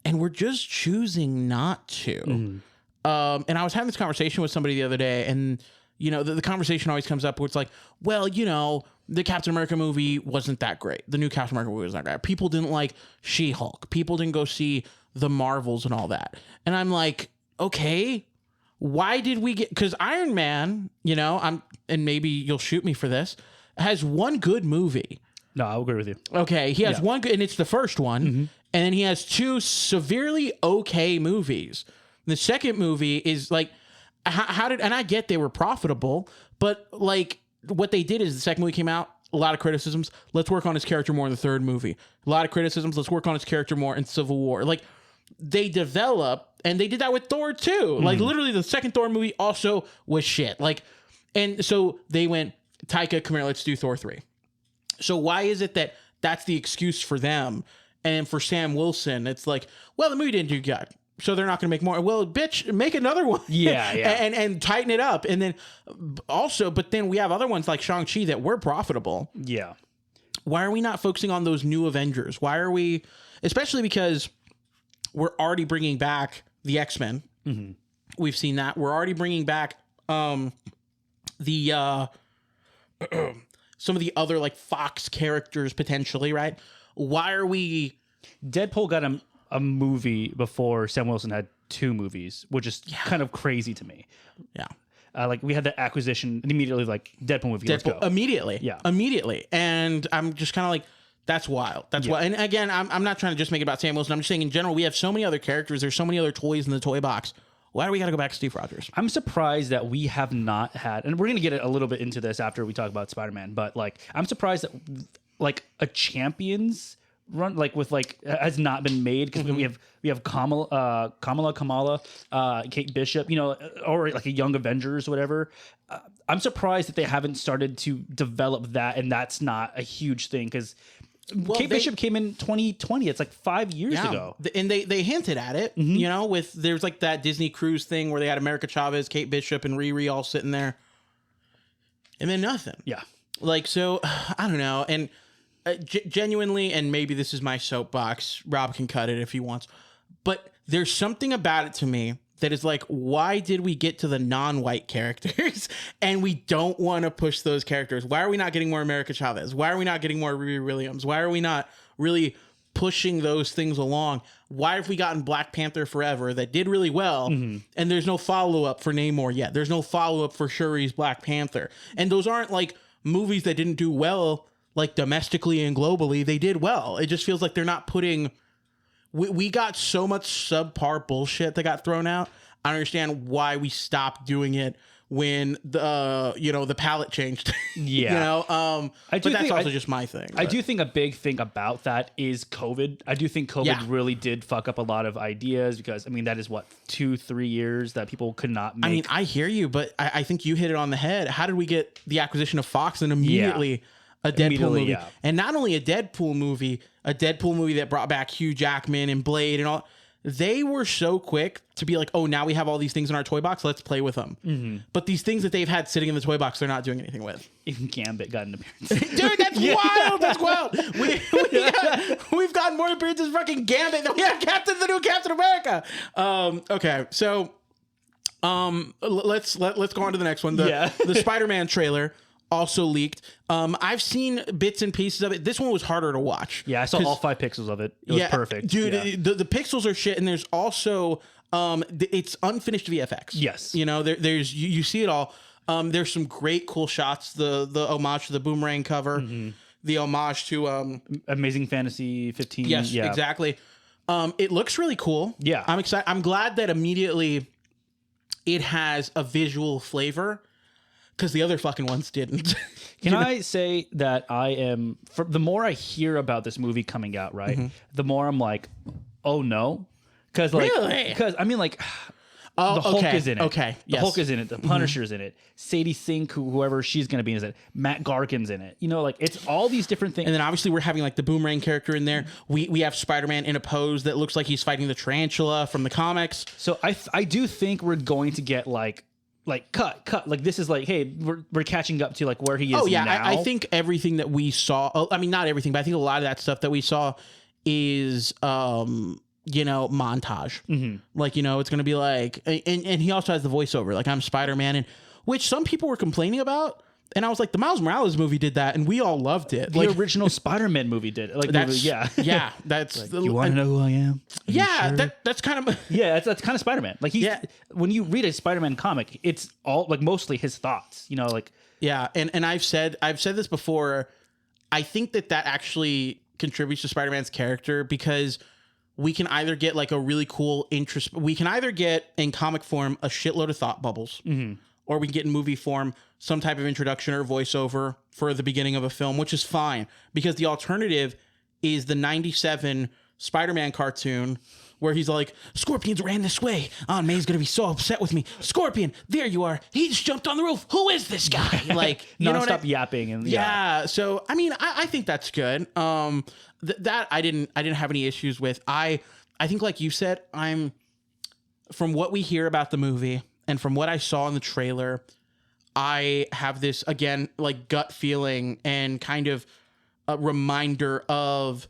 And we're just choosing not to. Mm. And I was having this conversation with somebody the other day, and the conversation always comes up where it's like, well, the Captain America movie wasn't that great. The new Captain America movie was not great. People didn't like She-Hulk. People didn't go see the Marvels and all that. And I'm like, okay, why did we get... Because Iron Man, and maybe you'll shoot me for this, has one good movie. No, I'll agree with you. Okay, he has one good... And it's the first one. Mm-hmm. And then he has 2 severely okay movies. The second movie is like... How did... And I get they were profitable, but like... What they did is the second movie came out, A lot of criticisms. Let's work on his character more in the third movie. A lot of criticisms. Let's work on his character more in Civil War. Like, they develop, and they did that with Thor too. Like, literally, the second Thor movie also was shit. Like, and so they went, Taika, come here, let's do Thor 3. So why is it that that's the excuse for them? And for Sam Wilson, it's like, well, the movie didn't do good, so they're not going to make more. Well, bitch, make another one. Yeah. and tighten it up. And then also, but then we have other ones like Shang-Chi that were profitable. Yeah. Why are we not focusing on those new Avengers? Why are we, especially because we're already bringing back the X-Men. Mm-hmm. We've seen that. We're already bringing back some of the other like Fox characters potentially, right? Why are we... Deadpool got a movie before Sam Wilson had 2 movies, which is kind of crazy to me. Yeah. Like, we had the acquisition and immediately, like, Deadpool movie. Let's go. Immediately. Yeah. Immediately. And I'm just kind of like, that's wild. That's wild. And again, I'm not trying to just make it about Sam Wilson. I'm just saying in general, we have so many other characters. There's so many other toys in the toy box. Why do we got to go back to Steve Rogers? I'm surprised that we have not had, and we're going to get a little bit into this after we talk about Spider-Man, but, like, I'm surprised that, like, a Champions run, like, with, like, has not been made, because we have Kamala, Kate Bishop, you know, or like a Young Avengers or whatever. I'm surprised that they haven't started to develop that, and that's not a huge thing, because Kate Bishop came in 2020. It's like 5 years ago. And they hinted at it, you know, with there's like that Disney cruise thing where they had America Chavez, Kate Bishop, and Riri all sitting there. And then nothing. Yeah. Like, so, I don't know. And genuinely, and maybe this is my soapbox, Rob can cut it if he wants, but there's something about it to me that is like, why did we get to the non-white characters and we don't want to push those characters? Why are we not getting more America Chavez? Why are we not getting more Riri Williams? Why are we not really pushing those things along? Why have we gotten Black Panther Forever that did really well, and there's no follow-up for Namor yet? There's no follow-up for Shuri's Black Panther. And those aren't like movies that didn't do well, like domestically and globally. They did well. It just feels like they're not putting... We got so much subpar bullshit that got thrown out. I don't understand why we stopped doing it when the palette changed. Yeah. But that's also just my thing. I do think a big thing about that is COVID. I do think COVID really did fuck up a lot of ideas, because, I mean, that is what, 2-3 years that people could not make. I mean, I hear you, but I think you hit it on the head. How did we get the acquisition of Fox and immediately a Deadpool movie? Yeah. And not only a Deadpool movie that brought back Hugh Jackman and Blade and all. They were so quick to be like, oh, now we have all these things in our toy box, let's play with them. Mm-hmm. But these things that they've had sitting in the toy box, they're not doing anything with. Even Gambit got an appearance. Dude, that's wild. That's wild. We've gotten more appearances fucking Gambit than we have the new Captain America. Okay, so let's go on to the next one. The Spider-Man trailer also leaked. I've seen bits and pieces of it. This one was harder to watch. Yeah, I saw all 5 pixels of it. It was perfect. Dude, the pixels are shit, and there's also it's unfinished VFX. Yes. You know, there's you see it all. There's some great cool shots. The homage to the Boomerang cover, the homage to Amazing Fantasy 15. Yes, exactly. It looks really cool. Yeah. I'm excited. I'm glad that immediately it has a visual flavor, because the other fucking ones didn't. Can I say that I am... the more I hear about this movie coming out, right, the more I'm like, oh no. Because, like... Really? Because, I mean, like... the Hulk is in it. Okay. The Hulk is in it. The Punisher's in it. Sadie Sink, whoever she's going to be, is in it. Matt Garkin's in it. You know, like, it's all these different things. And then obviously we're having like the Boomerang character in there. We have Spider-Man in a pose that looks like he's fighting the tarantula from the comics. So I do think we're going to get like cut. Like, this is like, hey, we're catching up to like where he is now. I think everything that we saw, I mean, not everything, but I think a lot of that stuff that we saw is, montage. Mm-hmm. Like, it's going to be like, and he also has the voiceover, like, I'm Spider-Man, and which some people were complaining about. And I was like, the Miles Morales movie did that, and we all loved it. The original Spider-Man movie did it. Like, that's, yeah, that's like, you want to know who I am? Yeah, sure? that's kind of that's kind of Spider-Man. Like, when you read a Spider-Man comic, it's all like mostly his thoughts. Like and I've said this before. I think that actually contributes to Spider-Man's character, because we can either get like a really cool we can either get in comic form a shitload of thought bubbles. Mm-hmm. or we can get in movie form some type of introduction or voiceover for the beginning of a film, which is fine, because the alternative is the 97 Spider-Man cartoon where he's like, Scorpions ran this way. Aunt May's going to be so upset with me. Scorpion, there you are. He just jumped on the roof. Who is this guy? Like, you know, stop yapping. And yeah. So, I mean, I think that's good. That I didn't have any issues with. I think, like you said, from what we hear about the movie and from what I saw in the trailer, I have this, again, like gut feeling and kind of a reminder of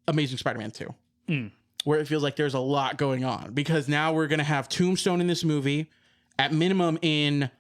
Amazing Spider-Man 2. Where it feels like there's a lot going on, because now we're going to have Tombstone in this movie. At minimum, even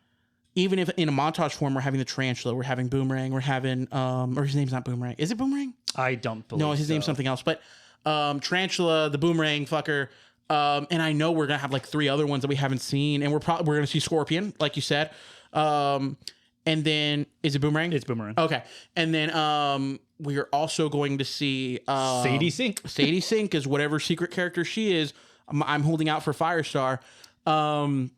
if in a montage form, we're having the Tarantula, we're having Boomerang, we're having, or his name's not Boomerang. Is it Boomerang? I don't believe No, his name's something else. But Tarantula, the Boomerang fucker, and I know we're going to have like 3 other ones that we haven't seen, and we're going to see Scorpion, like you said. And then, is it Boomerang? It's Boomerang. Okay. And then we are also going to see Sadie Sink. Sadie Sink is whatever secret character she is. I'm holding out for Firestar. I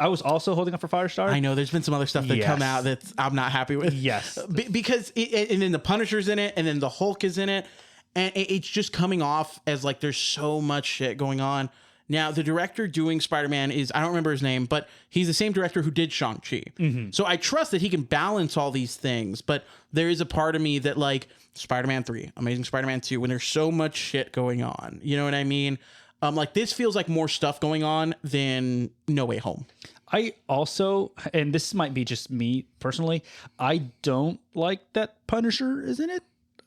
was also holding up for Firestar. I know there's been some other stuff that come out that I'm not happy with. Yes. Because and then the Punisher's in it, and then the Hulk is in it, and it's just coming off as like there's so much shit going on. Now, the director doing Spider-Man is, I don't remember his name, but he's the same director who did Shang-Chi. So I trust that he can balance all these things, but there is a part of me that, like, Spider-Man 3, Amazing Spider-Man 2, when there's so much shit going on, you know what I mean? Like, this feels like more stuff going on than No Way Home. I also, and this might be just me personally, I don't like that Punisher is in it.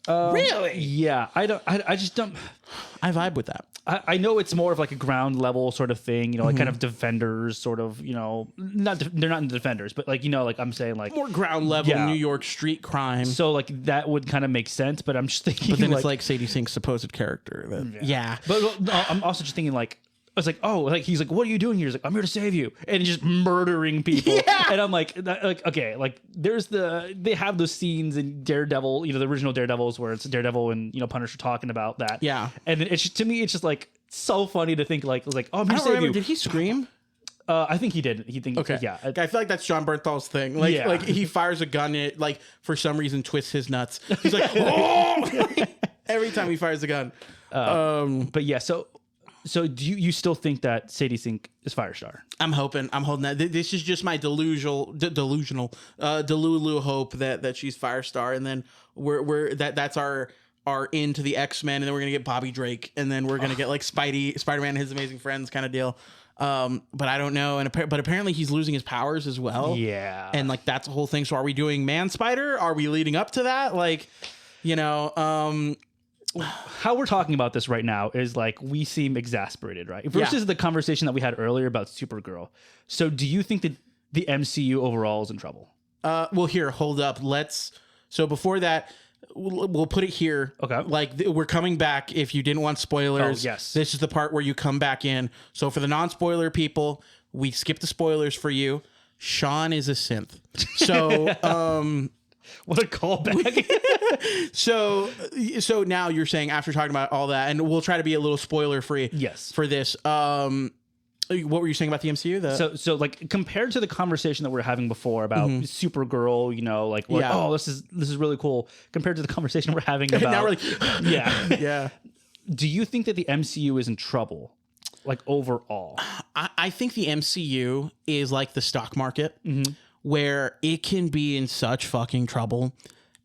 Really? Yeah, I just don't. I vibe with that. I know it's more of like a ground level sort of thing, you know, like kind of Defenders sort of, you know, they're not in the Defenders, but like, you know, like I'm saying like More ground level New York street crime. So like that would kind of make sense, but I'm just thinking. But then it's like Sadie Sink's supposed character. Yeah. But no, I'm also just thinking like, I was like, oh, like he's like, what are you doing here? He's like, I'm here to save you, and just murdering people. Yeah. And I'm like, okay, like they have those scenes in Daredevil, you know, the original Daredevils where it's Daredevil and, you know, Punisher talking about that. Yeah. And it's just, to me, it's just like so funny to think like, oh, I'm I here to don't save remember. you. Did he scream? I think he did. Okay. Yeah. I feel like that's John Bernthal's thing. Like, Yeah. like he fires a gun, and it, like, for some reason, twists his nuts. He's like, oh! Every time he fires a gun. But yeah, so do you still think that Sadie Sink is Firestar? I'm holding that. This is just my delusional Delulu hope that she's Firestar, and then that's our into the X-Men, and then we're gonna get Bobby Drake, and then we're gonna get like Spider-Man and his amazing friends kind of deal. But I don't know, but apparently he's losing his powers as well. Yeah, and like that's the whole thing. So are we doing Man Spider? Are we leading up to that? Like, you know, how we're talking about this right now is like we seem exasperated, right? Versus the conversation that we had earlier about Supergirl. So do you think that the MCU overall is in trouble? Well, here, hold up. So before that, we'll put it here. Okay. Like we're coming back. If you didn't want spoilers, yes. This is the part where you come back in. So for the non-spoiler people, we skip the spoilers for you. Sean is a synth. So, what a callback. So now you're saying, after talking about all that, and we'll try to be a little spoiler free. Yes. For this. What were you saying about the MCU? So like compared to the conversation that we were having before about Supergirl, you know, like oh, this is really cool. Compared to the conversation we're having about now we're like, yeah. Do you think that the MCU is in trouble? Like overall? I think the MCU is like the stock market, where it can be in such fucking trouble,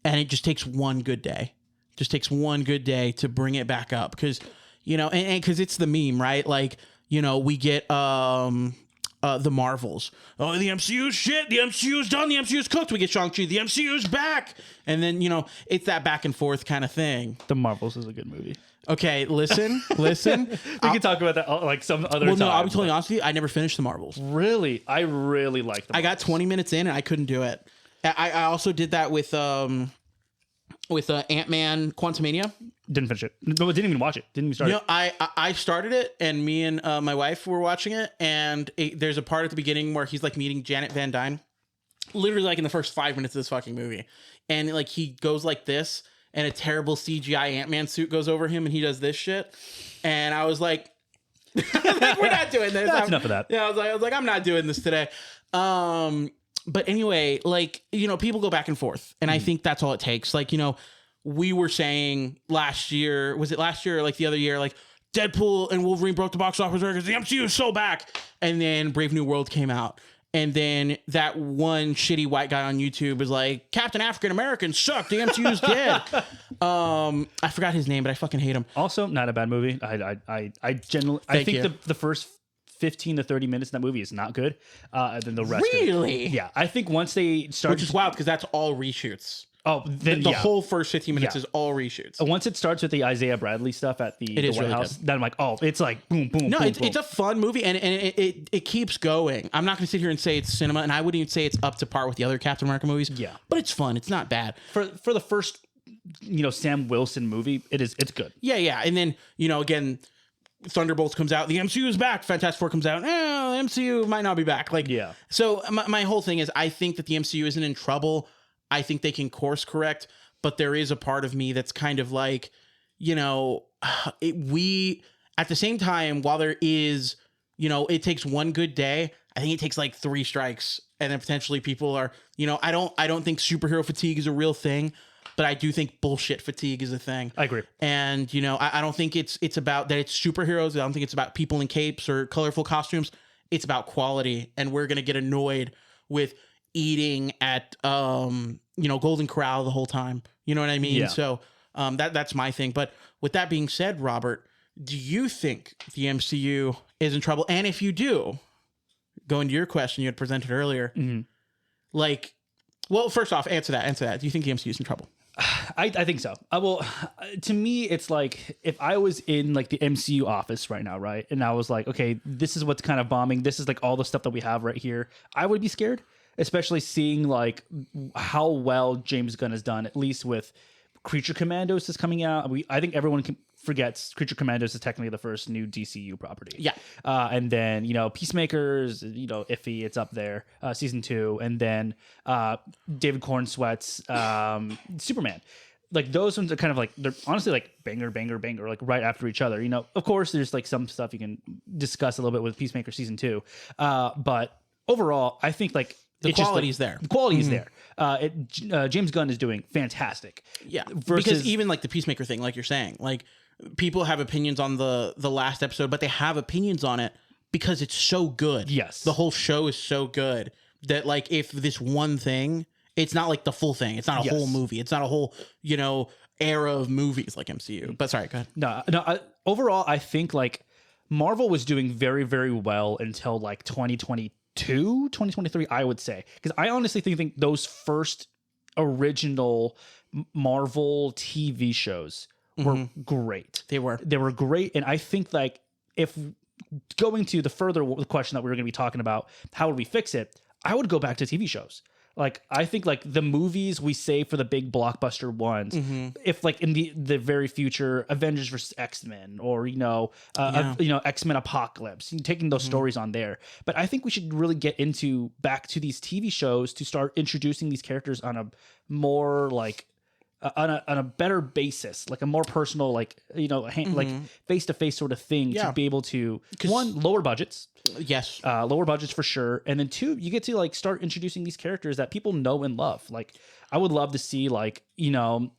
and it just takes one good day. Just takes one good day to bring it back up, because, you know, and because it's the meme, right? Like, you know, we get the Marvels. Oh, the MCU's shit. The MCU's done. The MCU's cooked. We get Shang-Chi. The MCU's back. And then, you know, it's that back and forth kind of thing. The Marvels is a good movie. Okay, listen. We can talk about that like some other time. No, I'll be totally honest with you. I never finished the Marvels. Really? I really liked them. I got 20 minutes in and I couldn't do it. I also did that with Ant-Man Quantumania. Didn't finish it. No, didn't even watch it. Didn't even start it. I started it, and me and my wife were watching it, and there's a part at the beginning where he's like meeting Janet Van Dyne, literally like in the first 5 minutes of this fucking movie, and like he goes like this, and a terrible CGI Ant-Man suit goes over him, and he does this shit, and I was like, Like, we're not doing this. That's enough of that. Yeah, I was like, I'm not doing this today. But anyway, like, you know, people go back and forth, and I think that's all it takes. Like, you know, we were saying last year, was it last year or like the other year, like Deadpool and Wolverine broke the box office records. The MCU is so back. And then Brave New World came out. And then that one shitty white guy on YouTube was like, Captain African American sucked. The MCU's dead. I forgot his name, but I fucking hate him. Also, not a bad movie. I generally, I think the first 15 to 30 minutes in that movie is not good. Then the rest. Really? Yeah. I think once they start, which is wild because that's all reshoots. Oh, then, the whole first 15 minutes is all reshoots. Once it starts with the Isaiah Bradley stuff at the White really House, good. then I'm like, oh, it's like boom, boom, no, boom, it's a fun movie, and it keeps going. I'm not going to sit here and say it's cinema, and I wouldn't even say it's up to par with the other Captain America movies. Yeah. But it's fun. It's not bad. For the first, you know, Sam Wilson movie, it's good. Yeah. And then, you know, again, Thunderbolts comes out. The MCU is back. Fantastic Four comes out. The MCU might not be back. Like, yeah. So my whole thing is I think that the MCU isn't in trouble. I think they can course correct. But there is a part of me that's kind of like, you know, we at the same time, while there is, you know, it takes one good day, I think it takes like 3 strikes, and then potentially people are, you know, I don't think superhero fatigue is a real thing, but I do think bullshit fatigue is a thing. I agree. And, you know, I don't think it's about that it's superheroes. I don't think it's about people in capes or colorful costumes. It's about quality, and we're gonna get annoyed with eating at you know, Golden Corral the whole time. You know what I mean? Yeah. So that's my thing. But with that being said, Robert, do you think the MCU is in trouble? And if you do, going to your question you had presented earlier, like, well, first off, answer that. Do you think the MCU is in trouble? I think so. Well, to me, it's like if I was in like the MCU office right now, right? And I was like, okay, this is what's kind of bombing. This is like all the stuff that we have right here. I would be scared. Especially seeing like how well James Gunn has done, at least with Creature Commandos is coming out. I think everyone forgets Creature Commandos is technically the first new DCU property. Yeah. And then, you know, Peacemakers, you know, iffy, it's up there, season 2. And then David Cornsweet's Superman. Like those ones are kind of like, they're honestly like banger, like right after each other. You know, of course, there's like some stuff you can discuss a little bit with Peacemaker season 2. But overall, I think like, the quality is there. The quality is there. James Gunn is doing fantastic. Yeah, because even like the Peacemaker thing, like you're saying, like people have opinions on the last episode, but they have opinions on it because it's so good. Yes, the whole show is so good that like if this one thing, it's not like the full thing. It's not a whole movie. It's not a whole, you know, era of movies like MCU. But sorry, go ahead. No. Overall, I think like Marvel was doing very, very well until like 2023, I would say, because I honestly think those first original Marvel TV shows were great. They were great, and I think like if going to the question that we were going to be talking about, how would we fix it? I would go back to TV shows. Like I think like the movies we save for the big blockbuster ones, if like in the very future Avengers versus X-Men or you know X-Men Apocalypse, taking those stories on there. But I think we should really get back to these TV shows to start introducing these characters on a more like on a better basis, like a more personal, like you know, like face to face sort of thing to be able to lower budgets. Yes. Lower budgets for sure. And then 2, you get to like start introducing these characters that people know and love. Like I would love to see like, you know,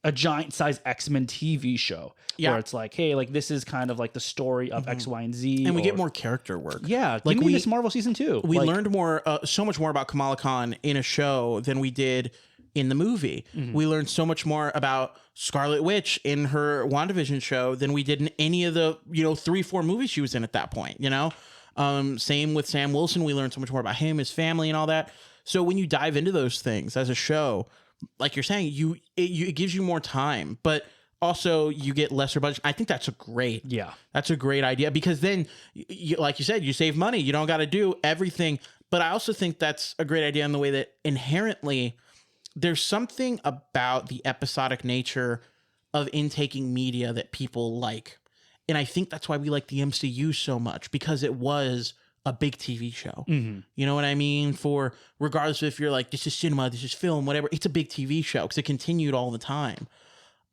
a giant size X-Men TV show where it's like, hey, like this is kind of like the story of X, Y, and Z. And we get more character work. Yeah. Like give me this Marvel season 2. We learned more, so much more about Kamala Khan in a show than we did in the movie. We learned so much more about Scarlet Witch in her WandaVision show than we did in any of the, you know, 3-4 movies she was in at that point, you know? Same with Sam Wilson. We learned so much more about him, his family, and all that. So when you dive into those things as a show, like you're saying, it gives you more time, but also you get lesser budget. I think that's a great idea because then, like you said, you save money. You don't got to do everything. But I also think that's a great idea in the way that inherently there's something about the episodic nature of intaking media that people like. And I think that's why we like the MCU so much, because it was a big TV show. You know what I mean? For regardless of if you're like, this is cinema, this is film, whatever, it's a big TV show because it continued all the time.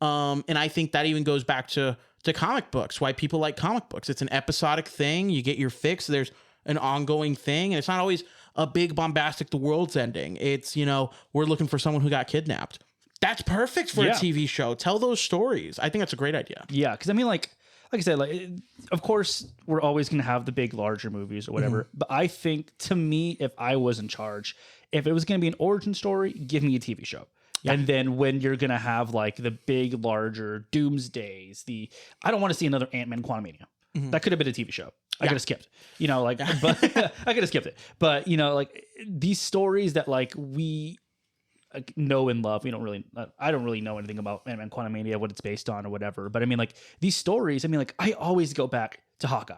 And I think that even goes back to comic books, why people like comic books. It's an episodic thing. You get your fix. There's an ongoing thing. And it's not always a big bombastic, the world's ending. It's, we're looking for someone who got kidnapped. That's perfect for a TV show. Tell those stories. I think that's a great idea. Yeah. Cause I mean, like I said, of course we're always going to have the big, larger movies or whatever. Mm-hmm. But I think to me, if I was in charge, if it was going to be an origin story, give me a TV show. Yeah. And then when you're going to have like the big, larger Doomsdays, I don't want to see another Ant-Man Quantumania. Mm-hmm. That could have been a TV show. I could have skipped, but I could have skipped it. But, these stories that like we know and love, I don't really know anything about Ant-Man Quantumania, what it's based on or whatever. But I mean, like these stories, I always go back to Hawkeye.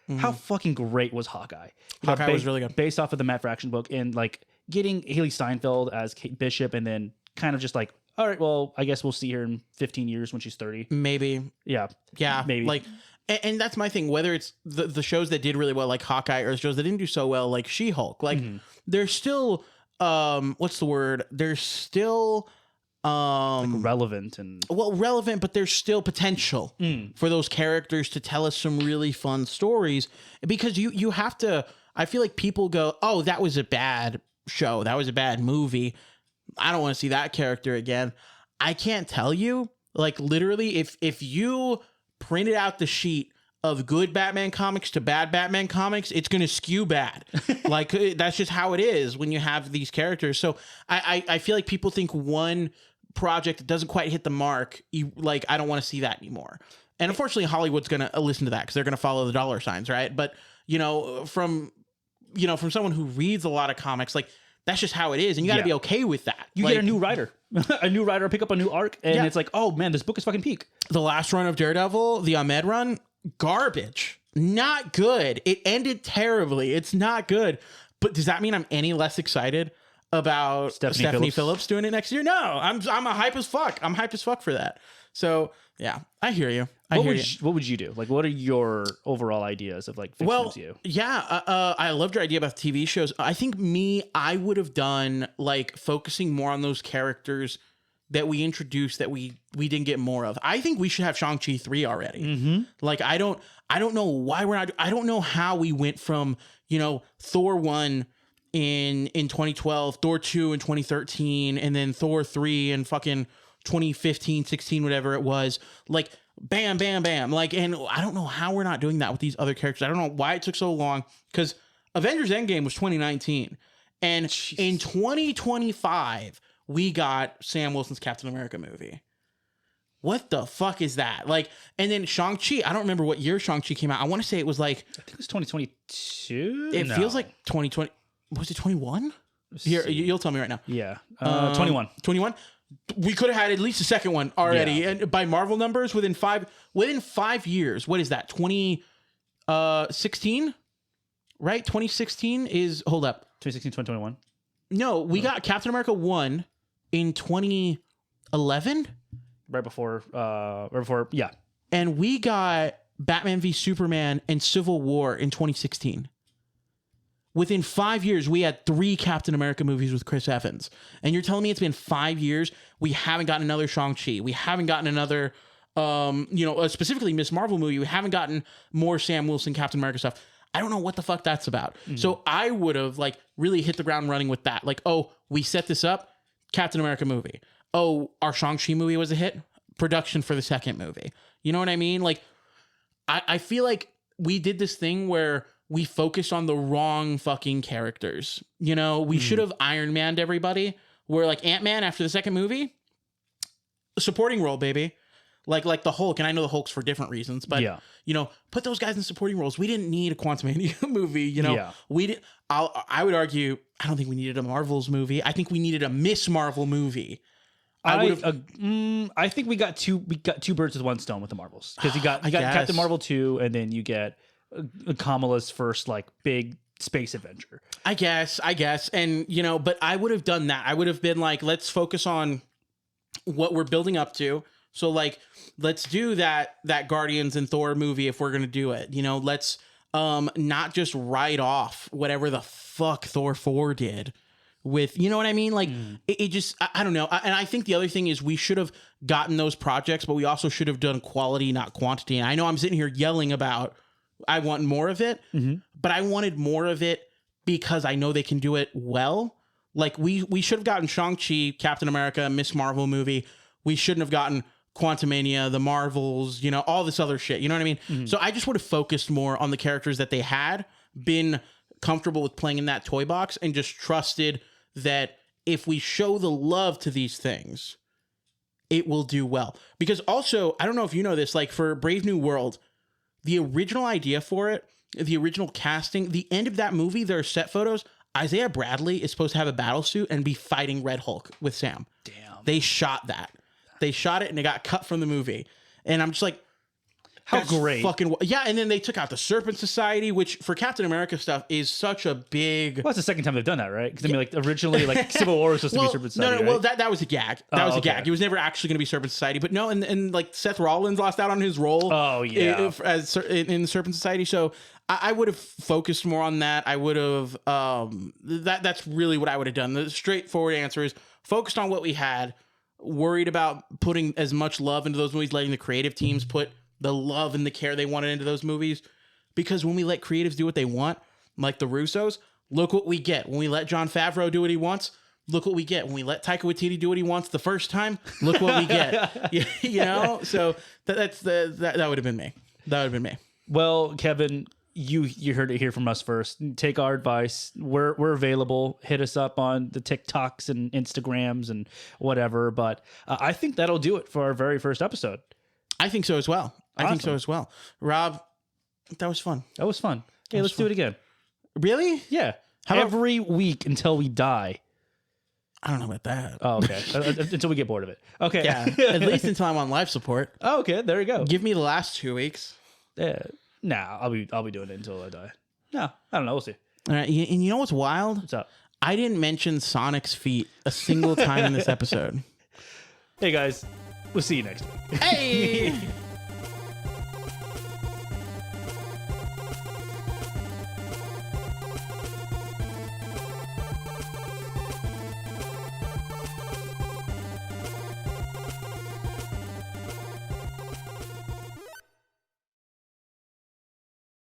Mm-hmm. How fucking great was Hawkeye? Hawkeye was really good. Based off of the Matt Fraction book, and like getting Haley Steinfeld as Kate Bishop, and then kind of just like, all right, well, I guess we'll see her in 15 years when she's 30. Maybe. Yeah. Maybe. Like, and that's my thing, whether it's the shows that did really well, like Hawkeye, or shows that didn't do so well, like She-Hulk, like they're still, what's the word? They're still, like relevant relevant, but there's still potential for those characters to tell us some really fun stories, because you have to, I feel like people go, oh, that was a bad show. That was a bad movie. I don't want to see that character again. I can't tell you, like literally, if you printed out the sheet of good Batman comics to bad Batman comics, it's going to skew bad. Like that's just how it is when you have these characters. So I feel like people think one project doesn't quite hit the mark. I don't want to see that anymore. And unfortunately, Hollywood's going to listen to that because they're going to follow the dollar signs, right? But from someone who reads a lot of comics, like, that's just how it is, and you got to be okay with that. You get a new writer, pick up a new arc, and it's like, oh man, this book is fucking peak. The last run of Daredevil, the Ahmed run, garbage, not good. It ended terribly. It's not good. But does that mean I'm any less excited about Stephanie Phillips doing it next year? No, I'm a hype as fuck. I'm hyped as fuck for that. So yeah, I hear you. What would you do? Like, what are your overall ideas of like fixing you? Yeah, I loved your idea about the TV shows. I think I would have done like focusing more on those characters that we introduced that we didn't get more of. I think we should have Shang-Chi 3 already. Mm-hmm. Like, I don't know why we're not. I don't know how we went from Thor 1 in 2012, Thor 2 in 2013, and then Thor 3 in fucking 2015, 16, whatever it was. Like, bam, bam, bam. Like, and I don't know how we're not doing that with these other characters. I don't know why it took so long, because Avengers Endgame was 2019. And in 2025, we got Sam Wilson's Captain America movie. What the fuck is that? Like, and then Shang-Chi, I don't remember what year Shang-Chi came out. I want to say it was like, I think it was 2022. It feels like 2020. Was it 21? Here, you'll tell me right now. Yeah. 21. 21? We could have had at least a second one already. Yeah. And by Marvel numbers, within 5 years, what is that? 2016? Right? 2016 is, hold up. 2016, 2021? No, we got Captain America 1 in 2011. Right before, yeah. And we got Batman v Superman and Civil War in 2016. Within 5 years, we had 3 Captain America movies with Chris Evans. And you're telling me it's been 5 years, we haven't gotten another Shang-Chi. We haven't gotten another, specifically Miss Marvel movie. We haven't gotten more Sam Wilson Captain America stuff. I don't know what the fuck that's about. Mm-hmm. So I would have like really hit the ground running with that. Like, oh, we set this up, Captain America movie. Oh, our Shang-Chi movie was a hit. Production for the second movie. You know what I mean? Like, I feel like we did this thing where we focused on the wrong fucking characters. We should have Iron Man'd everybody. Where like Ant-Man after the second movie, supporting role, baby. Like the Hulk, and I know the Hulk's for different reasons, but put those guys in supporting roles. We didn't need a Quantumania movie, We did. I would argue, I don't think we needed a Marvels movie. I think we needed a Miss Marvel movie. I think we got two birds with one stone with the Marvels, because you got Captain Marvel 2, and then you get Kamala's first like big space adventure. I guess, and but I would have done that. I would have been like, let's focus on what we're building up to. So like, let's do that Guardians and Thor movie if we're gonna do it. Let's not just write off whatever the fuck Thor 4 did. with, you know what I mean? Like it just, I don't know. And I think the other thing is we should have gotten those projects, but we also should have done quality, not quantity. And I know I'm sitting here yelling about, I want more of it, but I wanted more of it because I know they can do it well. Like we should have gotten Shang-Chi, Captain America, Miss Marvel movie. We shouldn't have gotten Quantumania, the Marvels, you know, all this other shit. You know what I mean? So I just would have focused more on the characters that they had, been comfortable with playing in that toy box, and just trusted that if we show the love to these things, it will do well. Because also, I don't know if you know this, like for Brave New World, the original idea for it, the original casting, the end of that movie, there are set photos. Isaiah Bradley is supposed to have a battle suit and be fighting Red Hulk with Sam. Damn. They shot that. They shot it and it got cut from the movie. And I'm just like, how great. Fucking, yeah. And then they took out the Serpent Society, which for Captain America stuff is such a big. Well, it's the second time they've done that, right? Because I mean, like originally, like Civil War was supposed to be Serpent Society. Well, right? that was a gag. That was a gag. It was never actually going to be Serpent Society. But no, and like Seth Rollins lost out on his role. Oh yeah, in the Serpent Society. So I would have focused more on that. I would have. That's really what I would have done. The straightforward answer is focused on what we had. Worried about putting as much love into those movies, letting the creative teams put the love and the care they wanted into those movies. Because when we let creatives do what they want, like the Russos, look what we get. When we let Jon Favreau do what he wants, look what we get. When we let Taika Waititi do what he wants the first time, look what we get. You know? So that would have been me. That would have been me. Well, Kevin, you heard it here from us first. Take our advice. We're available. Hit us up on the TikToks and Instagrams and whatever. But I think that'll do it for our very first episode. I think so as well. Awesome. I think so as well. Rob, that was fun. That was fun. Hey, let's do it again. Really? Yeah. Every week until we die. I don't know about that. Oh, okay. Until we get bored of it. Okay. Yeah. At least until I'm on life support. Oh, okay. There you go. Give me the last 2 weeks. Nah, I'll be doing it until I die. No, I don't know. We'll see. All right. And you know what's wild? What's up? I didn't mention Sonic's feet a single time in this episode. Hey guys, we'll see you next week. Hey!